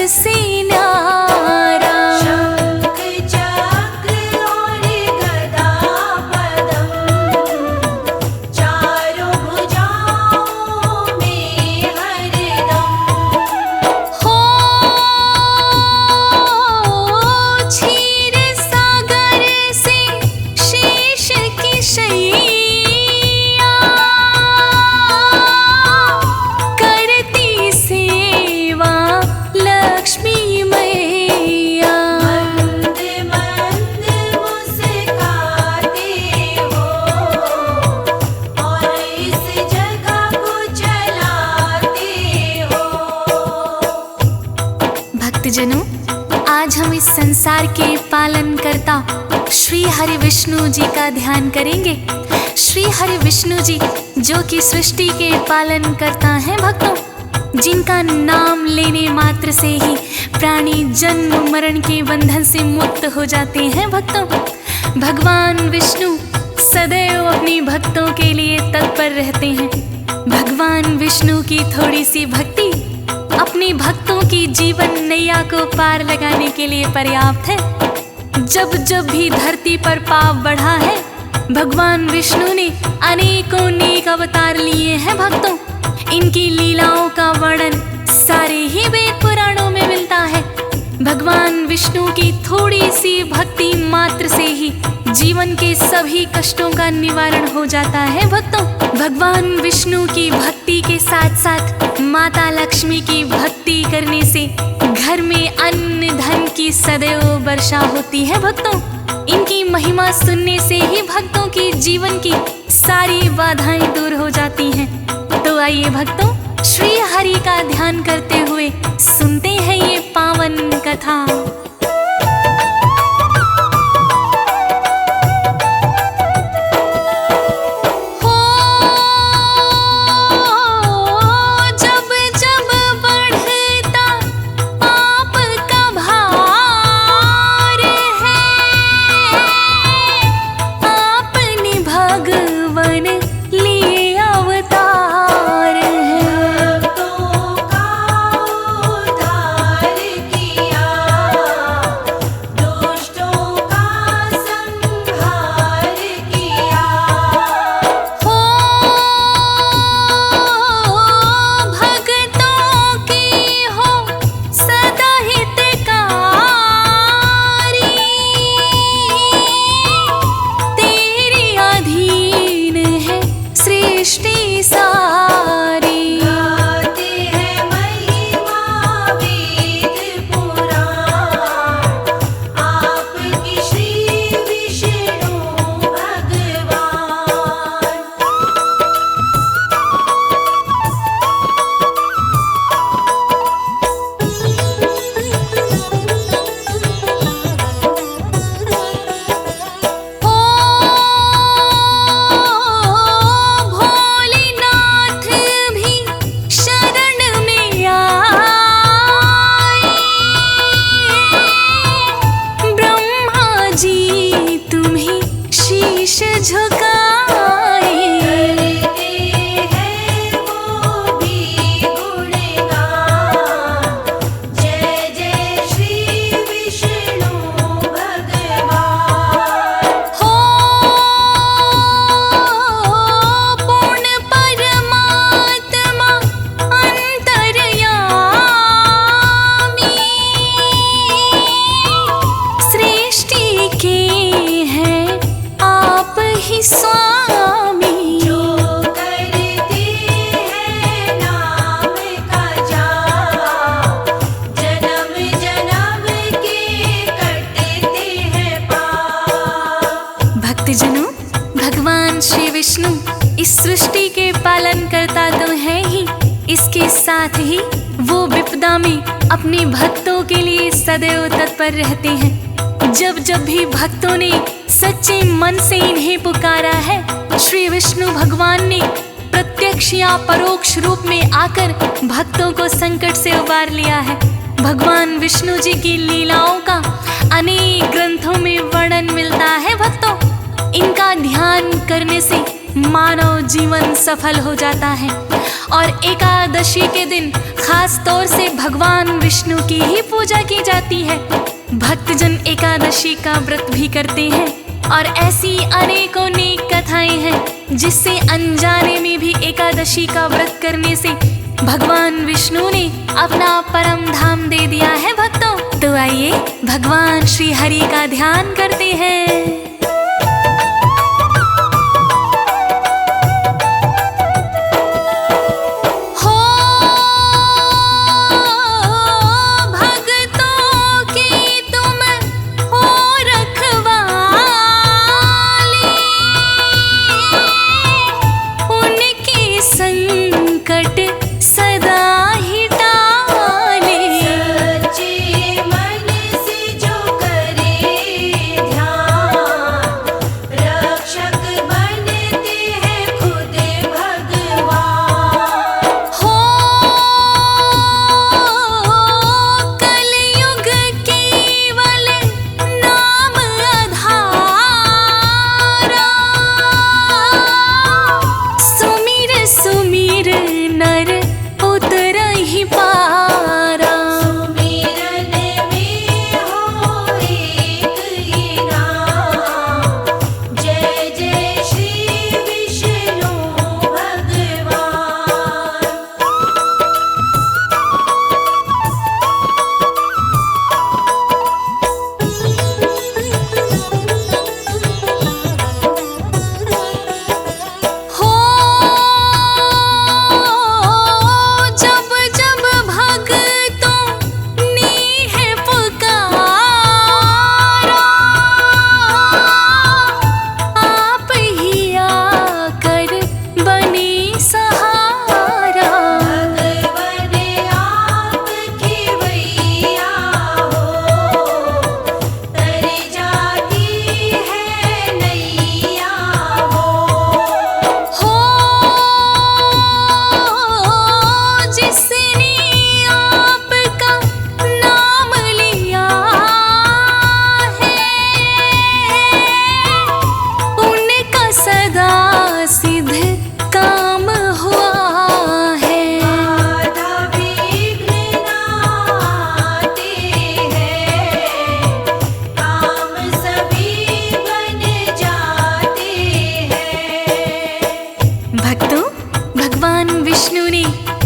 सबसे न्यारा। शंख चक्र और गदा पद्म, चारों भुजाओं में हरदम। हो क्षीर सागर से शेष की शैया, करती सेवा लक्ष्मी मैया। मंद मंद मुस्काते हो और इस जगह को चलाते हो। भक्तजनों, आज हम इस संसार के पालन करता श्री हरि विष्णु जी का ध्यान करेंगे। श्री हरि विष्णु जी जो कि सृष्टि के पालन करता है भक्तों, जिनका नाम लेने मात्र से ही प्राणी जन्म मरण के बंधन से मुक्त हो जाते हैं भक्तों। भगवान विष्णु सदैव अपने भक्तों के लिए तत्पर रहते हैं। भगवान विष्णु की थोड़ी सी भक्ति अपने भक्तों की जीवन नैया को पार लगाने के लिए पर्याप्त है। जब जब भी धरती पर पाप बढ़ा है, भगवान विष्णु ने अनेकों नेक अवतार लिए हैं भक्तों। इनकी लीलाओं का वर्णन सारे ही वेद पुराणों में मिलता है। भगवान विष्णु की थोड़ी सी भक्ति मात्र से ही जीवन के सभी कष्टों का निवारण हो जाता है भक्तों। भगवान विष्णु की भक्ति के साथ साथ माता लक्ष्मी की भक्ति करने से घर में अन्न धन की सदैव वर्षा होती है भक्तों। इनकी महिमा सुनने से ही भक्तों के जीवन की सारी बाधाएं दूर हो जाती हैं। तो आइए भक्तों, श्री हरि का ध्यान करते हुए सुनते हैं ये पावन कथा। हो जब जब बढ़ता पाप का भार है, आपने भगवन लिए अवतार है। भक्तों का उद्धार किया, दुष्टों का संहार किया। हो भक्तों की हो सदा हितकारी, तेरे अधीन है सृष्टि सारी। गाते हैं महिमा वेद पुराण, आपकी श्री विष्णु भगवान। हो भोलेनाथ भी शरण में आए, ब्रह्मा जी तुम्हें शीश झुकाए। करते हैं वो भी गुणगान, जय जय श्री विष्णु भगवान। हो पूर्ण परमात्मा अंतर्यामी, सृष्टि के हैं आप ही स्वामी। जो करते हैं नाम का जाप, जन्म जन्म के कटते हैं पाप। भक्तजनों, भगवान श्री विष्णु इस सृष्टि के पालन करता तो है ही, इसके साथ ही वो विपदा में अपने भक्तों के लिए सदैव तत्पर रहते हैं। जब जब भी भक्तों ने सच्चे मन से इन्हें पुकारा है, श्री विष्णु भगवान ने प्रत्यक्ष या परोक्ष रूप में आकर भक्तों को संकट से उबार लिया है। भगवान विष्णु जी की लीलाओं का अनेक ग्रंथों में वर्णन मिलता है भक्तों। इनका ध्यान करने से मानव जीवन सफल हो जाता है। और एकादशी के दिन खास तौर से भगवान विष्णु की ही पूजा की जाती है। भक्तजन एकादशी का व्रत भी करते हैं और ऐसी अनेकों नेक कथाएं हैं जिससे अनजाने में भी एकादशी का व्रत करने से भगवान विष्णु ने अपना परम धाम दे दिया है भक्तों। तो आइए भगवान श्री हरि का ध्यान करते हैं।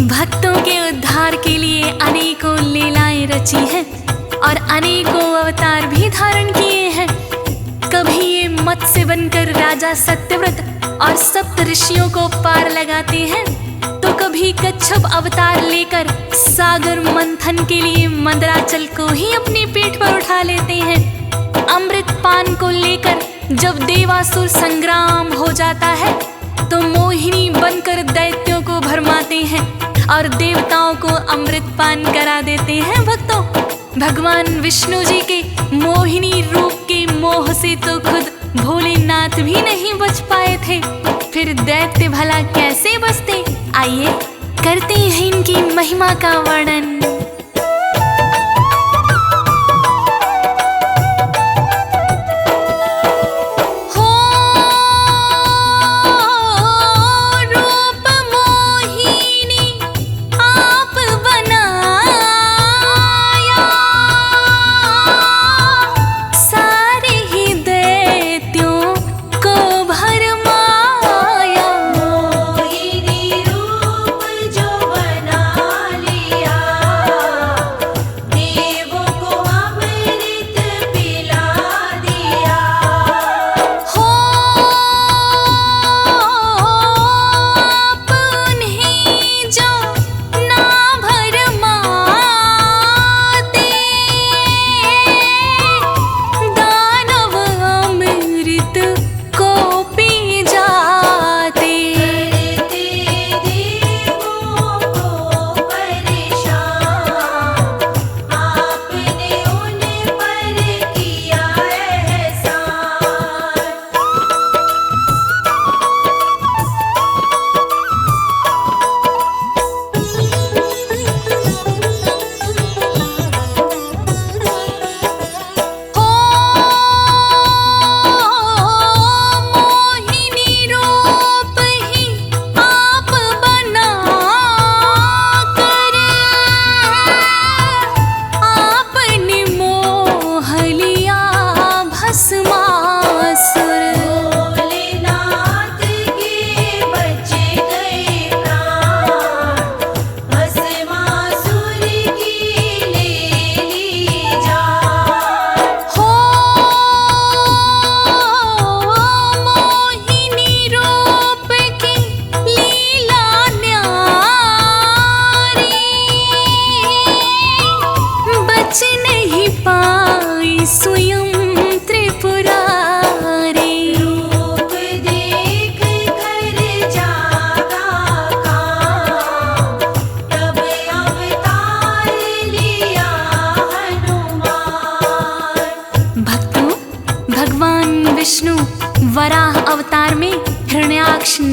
भक्तों के उद्धार के लिए अनेकों लीलाएं रची हैं और अनेकों अवतार भी धारण किए हैं। कभी ये मत्स्य बनकर राजा सत्यव्रत और सप्त ऋषियों को पार लगाते हैं, तो कभी कच्छप अवतार लेकर सागर मंथन के लिए मंदराचल को ही अपने पेट पर उठा लेते हैं। अमृत पान को लेकर जब देवासुर संग्राम हो जाता है तो मोहिनी बनकर दैत्यों को भरमाते हैं और देवताओं को अमृत पान करा देते हैं। भक्तों, भगवान विष्णु जी के मोहिनी रूप के मोह से तो खुद भोलेनाथ भी नहीं बच पाए थे, फिर दैत्य भला कैसे बचते? आइए करते हैं इनकी महिमा का वर्णन।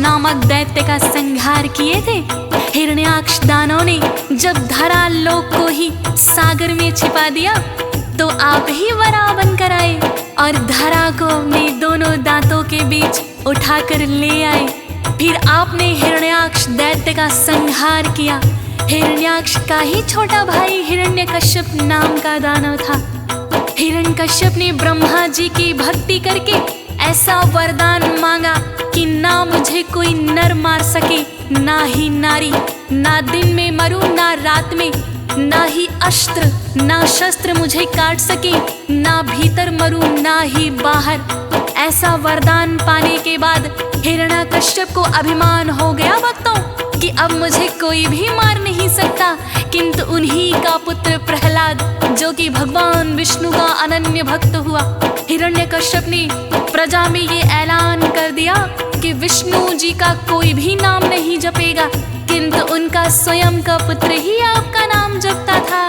नामक दैत्य का संहार किए थे। हिरण्याक्ष दानव ने जब धरा लोक को ही सागर में छिपा दिया तो आप ही वरा बनकर आए और धरा को अपने दोनों दांतों के बीच उठाकर ले आए। फिर आपने हिरण्याक्ष दैत्य का संहार किया। हिरण्याक्ष का ही छोटा भाई हिरण्यकश्यप नाम का दानव था। हिरण्यकश्यप ने ब्रह्मा जी की भक्ति करके ऐसा वरदान मांगा कि ना मुझे कोई नर मार सके, ना ही नारी, ना दिन में मरूं ना रात में, ना ही अस्त्र ना शस्त्र मुझे काट सके, ना भीतर मरूं ना ही बाहर। ऐसा वरदान पाने के बाद हिरण्यकश्यप को अभिमान हो गया भक्तों कि अब मुझे कोई भी मार नहीं सकता। किंतु उन्हीं का पुत्र प्रहलाद, जो कि भगवान विष्णु का अनन्य भक्त हुआ, हिरण्यकश्यप ने प्रजा में ये ऐलान कर दिया कि विष्णु जी का कोई भी नाम नहीं जपेगा, किंतु उनका स्वयं का पुत्र ही आपका नाम जपता था।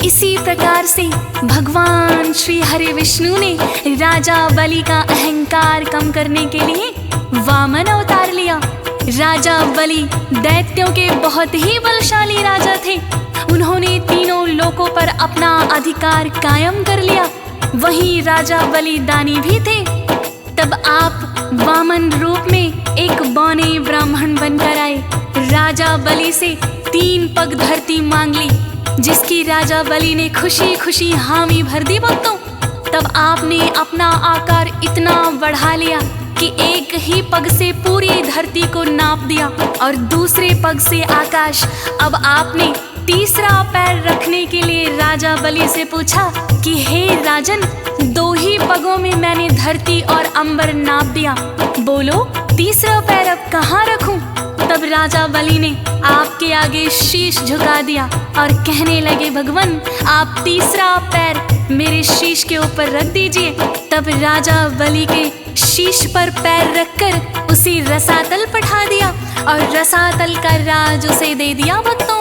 इसी प्रकार से भगवान श्री हरि विष्णु ने राजा बलि का अहंकार कम करने के लिए वामन अवतार लिया। राजा बलि दैत्यों के बहुत ही बलशाली राजा थे। उन्होंने तीनों लोकों पर अपना अधिकार कायम कर लिया। वहीं राजा बलि दानी भी थे। तब आप वामन रूप में एक बौने ब्राह्मण बनकर आए। राजा बलि से 3 पग धरती मांग ली, जिसकी राजा बलि ने खुशी खुशी हामी भर दी भक्तों। तब आपने अपना आकार इतना बढ़ा लिया कि एक ही पग से पूरी धरती को नाप दिया और दूसरे पग से आकाश। अब आपने तीसरा पैर रखने के लिए राजा बलि से पूछा कि हे राजन, 2 ही पगों में मैंने धरती और अंबर नाप दिया, बोलो तीसरा पैर अब कहाँ रखूं? तब राजा बलि ने आपके आगे शीश झुका दिया और कहने लगे, भगवान आप तीसरा पैर मेरे शीश के ऊपर रख दीजिए। तब राजा बलि के शीश पर पैर रखकर उसी रसातल पठा दिया और रसातल का राज उसे दे दिया भक्तों।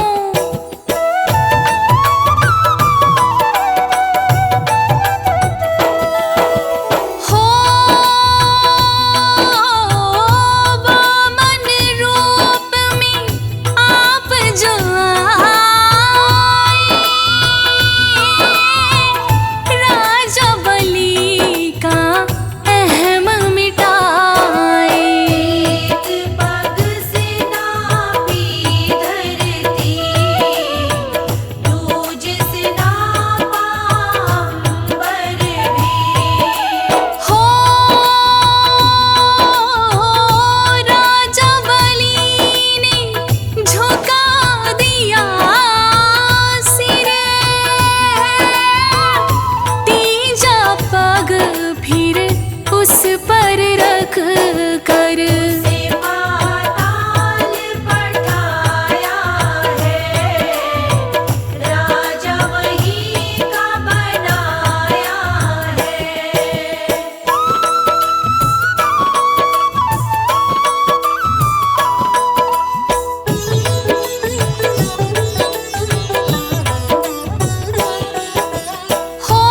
पर रख कर से पाताल पठाया है, राजा वहीं का बनाया है। हो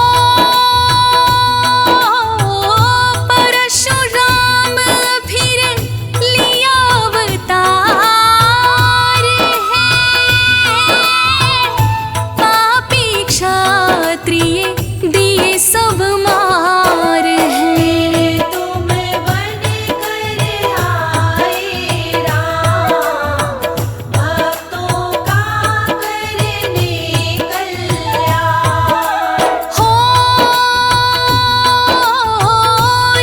परशुराम फिर लिया अवतार है, पापी क्षत्रिय दिए सब मार है। तुम बन कर आए राम, भक्तों का करने कल्याण। हो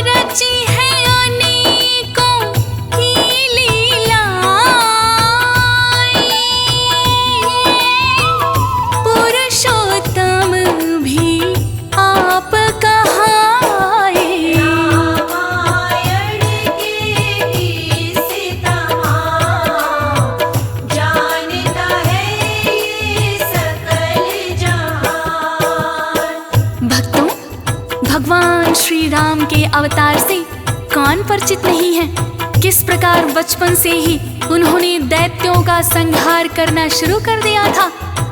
रची है अनेकों की लीलाएं, पुरुषोत्तम भी आप कहाए। रामायण के किस्से तमाम जानता है ये सकल जहान। भक्तों, भगवान श्री राम के अवतार से कौन परिचित नहीं है। किस प्रकार बचपन से ही उन्होंने दैत्यों का संहार करना शुरू कर दिया था।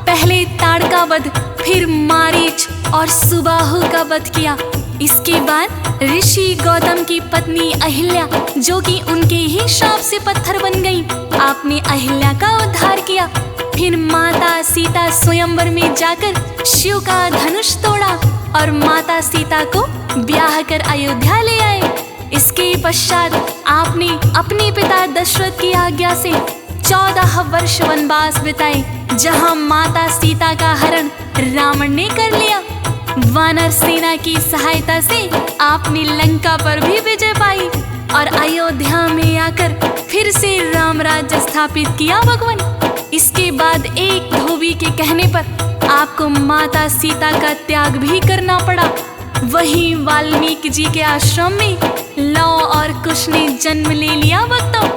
पहले ताड़का वध, फिर मारीच और सुबाहु का वध किया। इसके बाद ऋषि गौतम की पत्नी अहिल्या, जो कि उनके ही श्राप से पत्थर बन गई, आपने अहिल्या का उद्धार किया। फिर माता सीता स्वयंवर में जाकर शिव का धनुष तोड़ा और माता सीता को ब्याह कर अयोध्या ले आए। इसके पश्चात आपने अपने पिता दशरथ की आज्ञा से 14 वर्ष वनवास बिताए, जहां माता सीता का हरण रावण ने कर लिया। वानर सेना की सहायता से आपने लंका पर भी विजय पाई और अयोध्या में आकर फिर से राम राज्य स्थापित किया भगवान। इसके बाद एक धोबी के कहने पर आपको माता सीता का त्याग भी करना पड़ा। वहीं वाल्मीकि जी के आश्रम में लव और कुश ने जन्म ले लिया भक्तों।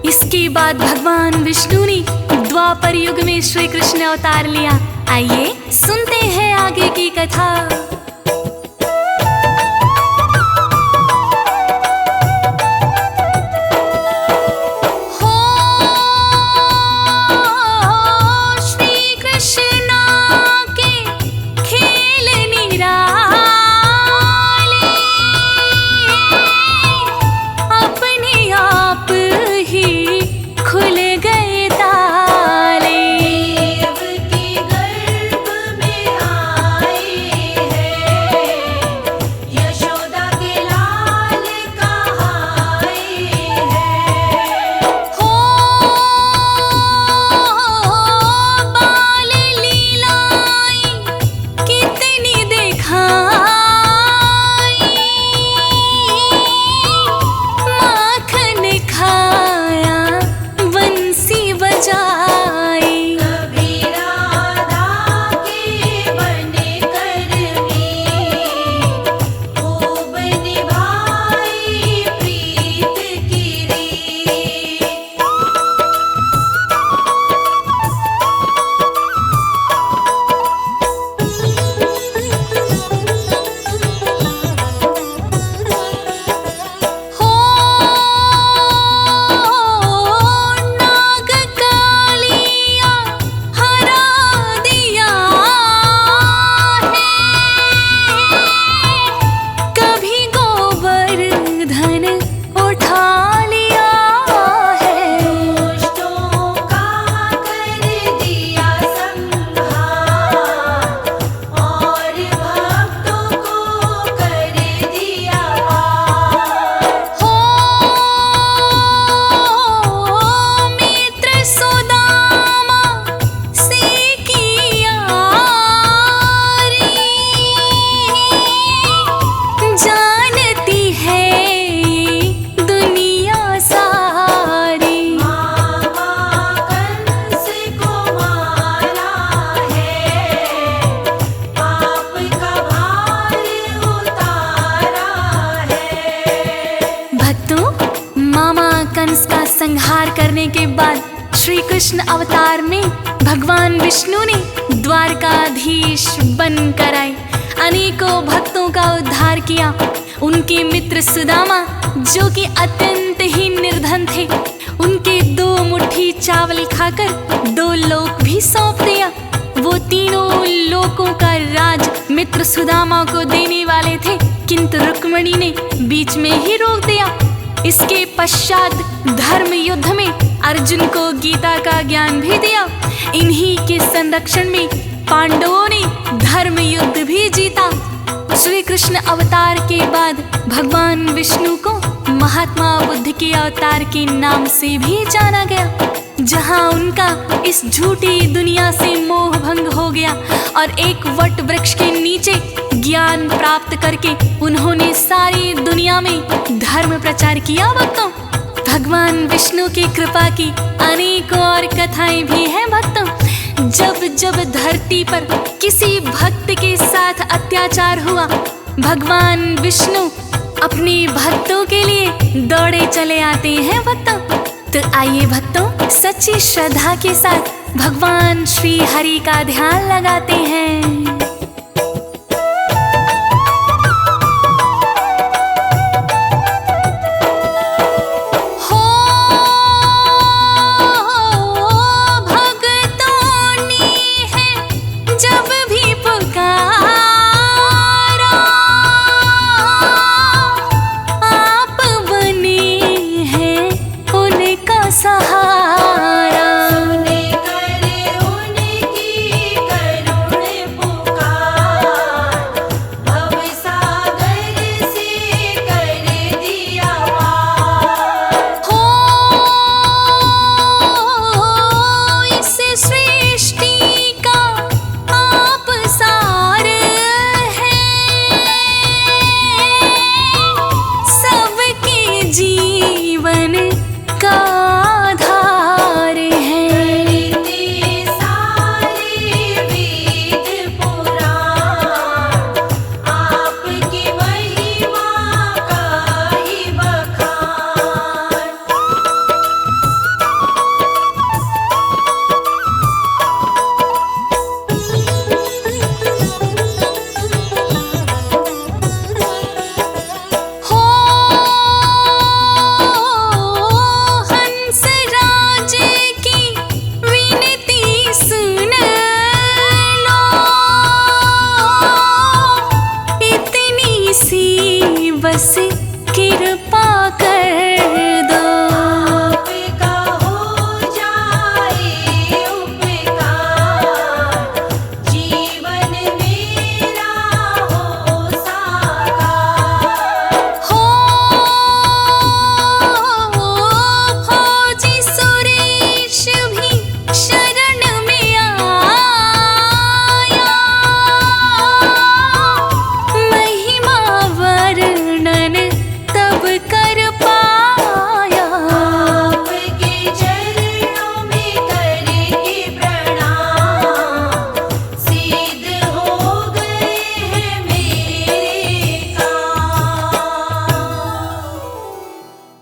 इसके बाद भगवान विष्णु ने द्वापर युग में श्री कृष्ण अवतार लिया। आइए सुनते हैं आगे की कथा। हो श्री कृष्ण के खेल निराले, अपने आप ही खुल गए ताले। देव के गर्भ में आए हैं, भक्तों, मामा कंस का संहार करने के बाद श्री कृष्ण अवतार में भगवान विष्णु ने द्वारकाधीश बनकर आए, अनेकों भक्तों का उद्धार किया। उनके मित्र सुदामा, जो कि अत्यंत ही निर्धन थे, उनके 2 मुट्ठी चावल खाकर 2 लोक भी सौंप दिया। वो तीनों लोकों का राज मित्र सुदामा को देने वाले थे, किंतु रुक्मिणी ने बीच में ही रोक दिया। इसके पश्चात धर्म युद्ध में अर्जुन को गीता का ज्ञान भी दिया। इन्हीं के संरक्षण में पांडवों ने धर्म युद्ध भी जीता। श्री कृष्ण अवतार के बाद भगवान विष्णु को महात्मा बुद्ध के अवतार के नाम से भी जाना गया, जहां उनका इस झूठी दुनिया से मोह भंग हो गया और एक वट वृक्ष के नीचे ज्ञान प्राप्त करके उन्होंने सारी दुनिया में धर्म प्रचार किया। भक्तों, भगवान विष्णु की कृपा की अनेकों और कथाएं भी हैं। भक्तों, जब जब धरती पर किसी भक्त के साथ अत्याचार हुआ, भगवान विष्णु अपने भक्तों के लिए दौड़े चले आते हैं। भक्तों, तो आइए भक्तों, सच्ची श्रद्धा के साथ भगवान श्री हरि का ध्यान लगाते हैं।